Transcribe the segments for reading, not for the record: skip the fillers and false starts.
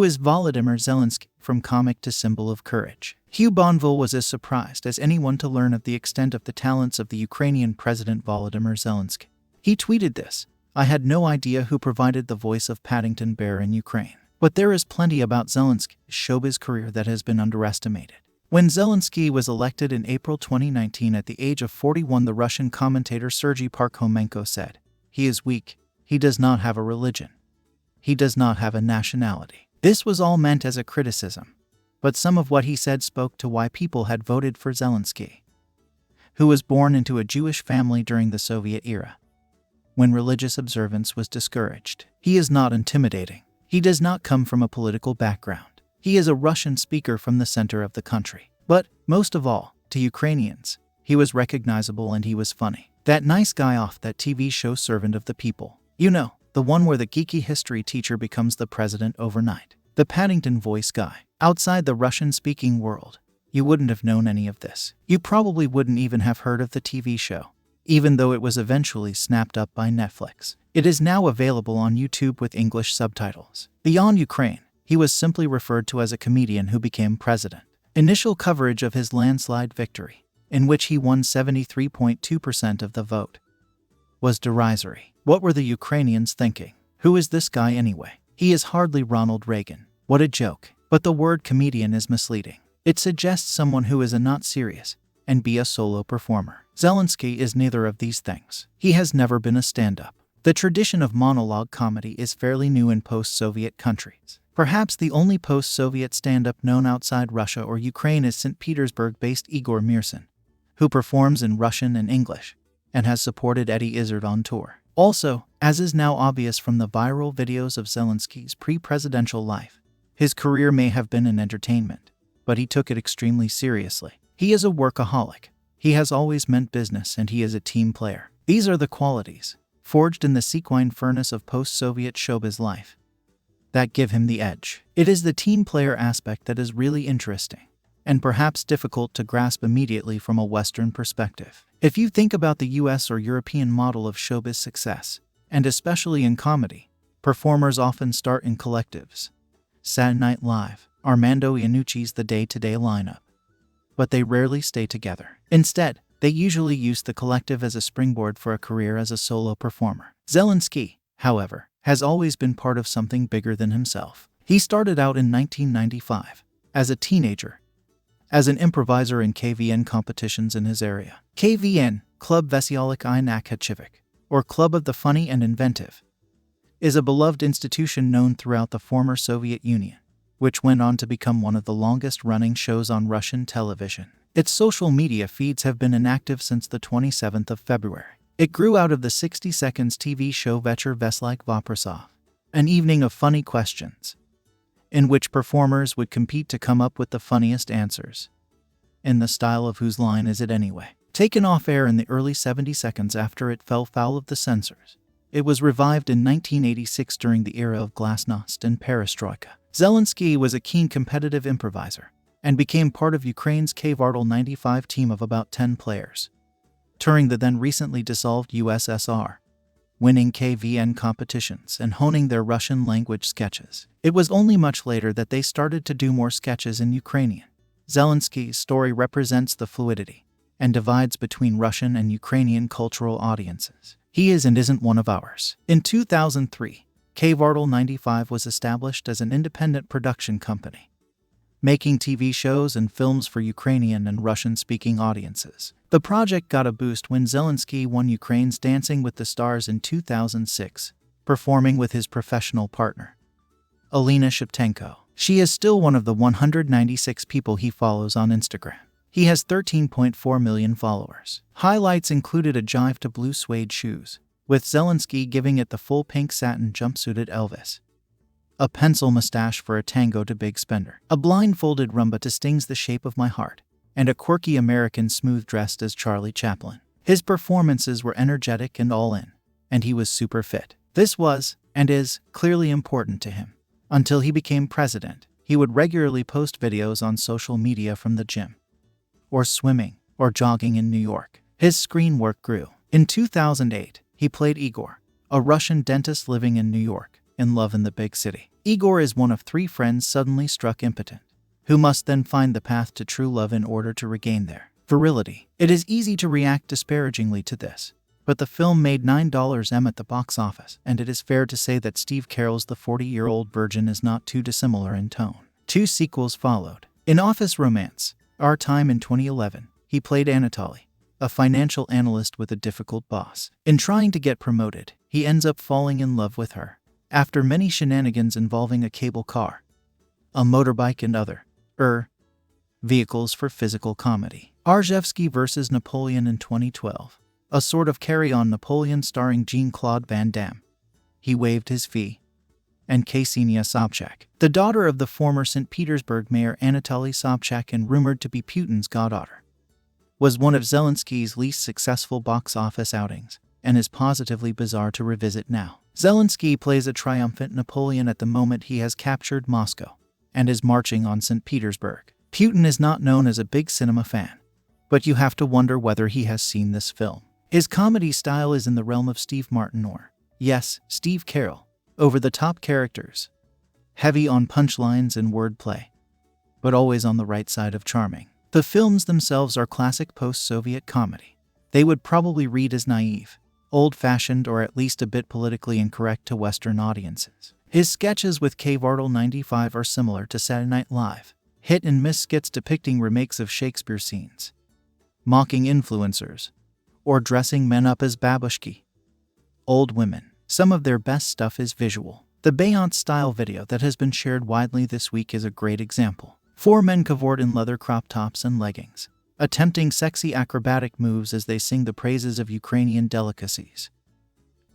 Who is Volodymyr Zelensky, from comic to symbol of courage? Hugh Bonville was as surprised as anyone to learn of the extent of the talents of the Ukrainian President Volodymyr Zelensky. He tweeted this: "I had no idea who provided the voice of Paddington Bear in Ukraine. But there is plenty about Zelenskyy's showbiz career that has been underestimated." When Zelensky was elected in April 2019 at the age of 41, the Russian commentator Sergei Parkhomenko said, "He is weak. He does not have a religion. He does not have a nationality." This was all meant as a criticism, but some of what he said spoke to why people had voted for Zelensky, who was born into a Jewish family during the Soviet era, when religious observance was discouraged. He is not intimidating. He does not come from a political background. He is a Russian speaker from the center of the country. But, most of all, to Ukrainians, he was recognizable and he was funny. That nice guy off that TV show Servant of the People. You know, the one where the geeky history teacher becomes the president overnight. The Paddington voice guy. Outside the Russian-speaking world, you wouldn't have known any of this. You probably wouldn't even have heard of the TV show, even though it was eventually snapped up by Netflix. It is now available on YouTube with English subtitles. Beyond Ukraine, he was simply referred to as a comedian who became president. Initial coverage of his landslide victory, in which he won 73.2% of the vote, was derisory. What were the Ukrainians thinking? Who is this guy anyway? He is hardly Ronald Reagan. What a joke. But the word comedian is misleading. It suggests someone who is a not serious and be a solo performer. Zelensky is neither of these things. He has never been a stand-up. The tradition of monologue comedy is fairly new in post-Soviet countries. Perhaps the only post-Soviet stand-up known outside Russia or Ukraine is St. Petersburg-based Igor Mirsin, who performs in Russian and English, and has supported Eddie Izzard on tour. Also, as is now obvious from the viral videos of Zelenskyy's pre-presidential life, his career may have been in entertainment, but he took it extremely seriously. He is a workaholic. He has always meant business and he is a team player. These are the qualities, forged in the sequine furnace of post-Soviet showbiz life, that give him the edge. It is the team player aspect that is really interesting, and perhaps difficult to grasp immediately from a Western perspective. If you think about the US or European model of showbiz success, and especially in comedy, performers often start in collectives. Saturday Night Live, Armando Iannucci's The Day-to-Day lineup. But they rarely stay together. Instead, they usually use the collective as a springboard for a career as a solo performer. Zelensky, however, has always been part of something bigger than himself. He started out in 1995, as a teenager, as an improviser in KVN competitions in his area. KVN, Klub Veselych I Nakhachevic, or Club of the Funny and Inventive, is a beloved institution known throughout the former Soviet Union, which went on to become one of the longest-running shows on Russian television. Its social media feeds have been inactive since the 27th of February. It grew out of the 60 Seconds TV show Večer Veselých Vопроsov, an evening of funny questions, in which performers would compete to come up with the funniest answers, in the style of Whose Line Is It Anyway? Taken off air in the early 70 seconds after it fell foul of the censors, it was revived in 1986 during the era of Glasnost and Perestroika. Zelensky was a keen competitive improviser, and became part of Ukraine's Kvartal 95 team of about 10 players, touring the then recently dissolved USSR, winning KVN competitions and honing their Russian-language sketches. It was only much later that they started to do more sketches in Ukrainian. Zelenskyy's story represents the fluidity and divides between Russian and Ukrainian cultural audiences. He is and isn't one of ours. In 2003, Kvartal 95 was established as an independent production company, making TV shows and films for Ukrainian and Russian-speaking audiences. The project got a boost when Zelensky won Ukraine's Dancing with the Stars in 2006, performing with his professional partner, Alina Shevchenko. She is still one of the 196 people he follows on Instagram. He has 13.4 million followers. Highlights included a jive to blue suede shoes, with Zelensky giving it the full pink satin jumpsuit at Elvis, a pencil mustache for a tango to Big Spender, a blindfolded rumba to Sting's The Shape of My Heart, and a quirky American smooth dressed as Charlie Chaplin. His performances were energetic and all-in, and he was super fit. This was, and is, clearly important to him. Until he became president, he would regularly post videos on social media from the gym, or swimming, or jogging in New York. His screen work grew. In 2008, he played Igor, a Russian dentist living in New York, in love in the big city. Igor is one of 3 friends suddenly struck impotent, who must then find the path to true love in order to regain their virility. It is easy to react disparagingly to this, but the film made $9 at the box office, and it is fair to say that Steve Carell's The 40-Year-Old Virgin is not too dissimilar in tone. 2 sequels followed. In Office Romance, Our Time in 2011, he played Anatoly, a financial analyst with a difficult boss. In trying to get promoted, he ends up falling in love with her, after many shenanigans involving a cable car, a motorbike and other vehicles for physical comedy. Arjevsky vs. Napoleon in 2012, a sort of carry-on Napoleon starring Jean-Claude Van Damme. He waived his fee. And Ksenia Sobchak, the daughter of the former St. Petersburg mayor Anatoly Sobchak and rumored to be Putin's goddaughter, was one of Zelenskyy's least successful box office outings, and is positively bizarre to revisit now. Zelenskyy plays a triumphant Napoleon at the moment he has captured Moscow, and is marching on St. Petersburg. Putin is not known as a big cinema fan, but you have to wonder whether he has seen this film. His comedy style is in the realm of Steve Martin or, yes, Steve Carell, over-the-top characters, heavy on punchlines and wordplay, but always on the right side of charming. The films themselves are classic post-Soviet comedy. They would probably read as naive, old-fashioned, or at least a bit politically incorrect to Western audiences. His sketches with K-Vartel-95 are similar to Saturday Night Live, hit-and-miss skits depicting remakes of Shakespeare scenes, mocking influencers, or dressing men up as babushki, old women. Some of their best stuff is visual. The Beyonce-style video that has been shared widely this week is a great example. 4 men cavort in leather crop tops and leggings, attempting sexy acrobatic moves as they sing the praises of Ukrainian delicacies.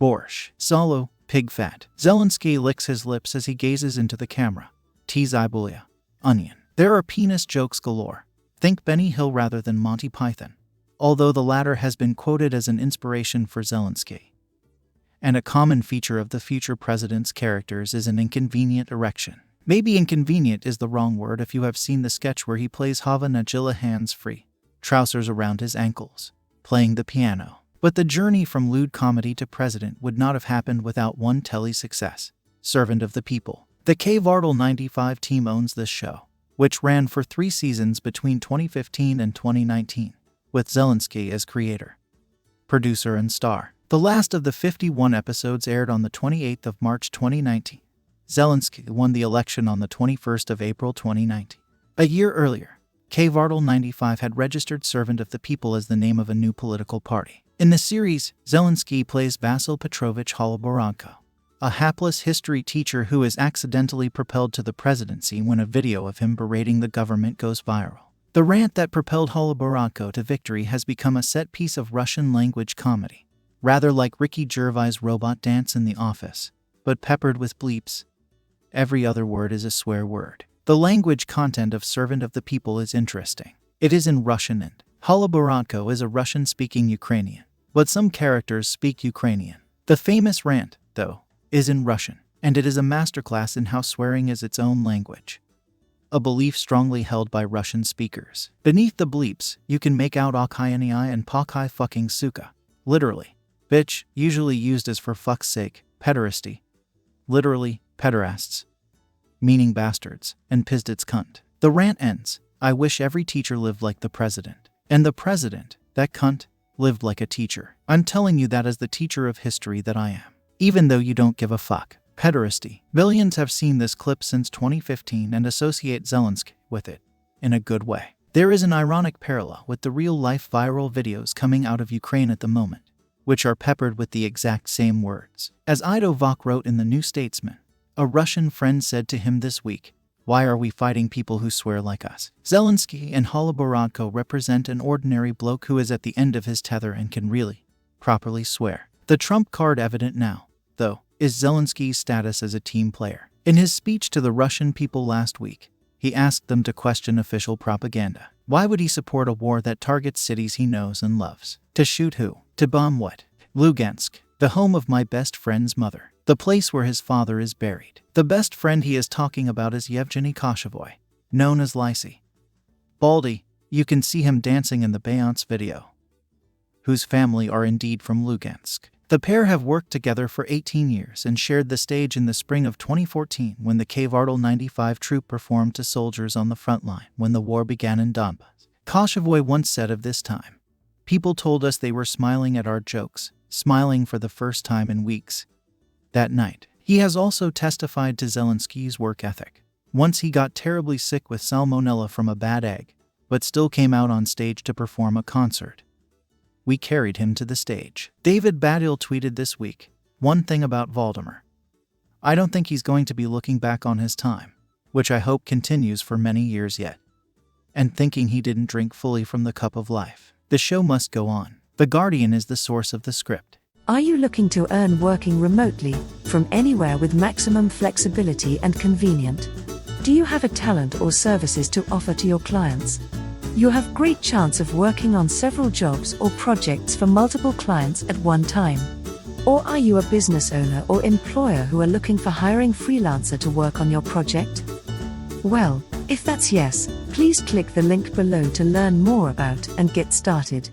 Borscht, salo, pig fat. Zelenskyy licks his lips as he gazes into the camera. Tsibulia, onion. There are penis jokes galore. Think Benny Hill rather than Monty Python, although the latter has been quoted as an inspiration for Zelenskyy. And a common feature of the future president's characters is an inconvenient erection. Maybe inconvenient is the wrong word if you have seen the sketch where he plays Hava Nagila hands-free, trousers around his ankles, playing the piano. But the journey from lewd comedy to president would not have happened without one telly success, Servant of the People. The K-Vartel-95 team owns this show, which ran for 3 seasons between 2015 and 2019, with Zelenskyy as creator, producer and star. The last of the 51 episodes aired on the 28th of March 2019. Zelenskyy won the election on the 21st of April 2019. A year earlier, K-Vartel-95 had registered Servant of the People as the name of a new political party. In the series, Zelenskiy plays Vasyl Petrovych Holoborodko, a hapless history teacher who is accidentally propelled to the presidency when a video of him berating the government goes viral. The rant that propelled Holoborodko to victory has become a set piece of Russian-language comedy, rather like Ricky Gervais' robot dance in The Office, but peppered with bleeps. Every other word is a swear word. The language content of Servant of the People is interesting. It is in Russian and Holoborodko is a Russian-speaking Ukrainian, but some characters speak Ukrainian. The famous rant, though, is in Russian, and it is a masterclass in how swearing is its own language, a belief strongly held by Russian speakers. Beneath the bleeps, you can make out Okyani and Pokai fucking suka, literally, bitch, usually used as for fuck's sake, pederasty, literally, pederasts, meaning bastards, and pizdits cunt. The rant ends, I wish every teacher lived like the president. And the president, that cunt, lived like a teacher. I'm telling you that as the teacher of history that I am. Even though you don't give a fuck. Pederasty. Billions have seen this clip since 2015 and associate Zelenskyy with it, in a good way. There is an ironic parallel with the real-life viral videos coming out of Ukraine at the moment, which are peppered with the exact same words. As Ido Vok wrote in The New Statesman, a Russian friend said to him this week, why are we fighting people who swear like us? Zelenskyy and Holoborodko represent an ordinary bloke who is at the end of his tether and can really, properly swear. The trump card evident now, though, is Zelenskyy's status as a team player. In his speech to the Russian people last week, he asked them to question official propaganda. Why would he support a war that targets cities he knows and loves? To shoot who? To bomb what? Lugansk, the home of my best friend's mother. The place where his father is buried. The best friend he is talking about is Yevgeny Koshevoy, known as Lysy. Baldy, you can see him dancing in the Beyonce video, whose family are indeed from Lugansk. The pair have worked together for 18 years and shared the stage in the spring of 2014 when the Kvartal 95 troupe performed to soldiers on the front line when the war began in Donbass. Koshevoy once said of this time, "People told us they were smiling at our jokes, smiling for the first time in weeks." That night, he has also testified to Zelenskyy's work ethic. Once he got terribly sick with salmonella from a bad egg, but still came out on stage to perform a concert. "We carried him to the stage." David Baddiel tweeted this week, "One thing about Volodymyr. I don't think he's going to be looking back on his time, which I hope continues for many years yet, and thinking he didn't drink fully from the cup of life. The show must go on." The Guardian is the source of the script. Are you looking to earn working remotely, from anywhere with maximum flexibility and convenient? Do you have a talent or services to offer to your clients? You have great chance of working on several jobs or projects for multiple clients at one time. Or are you a business owner or employer who are looking for hiring freelancer to work on your project? Well, if that's yes, please click the link below to learn more about and get started.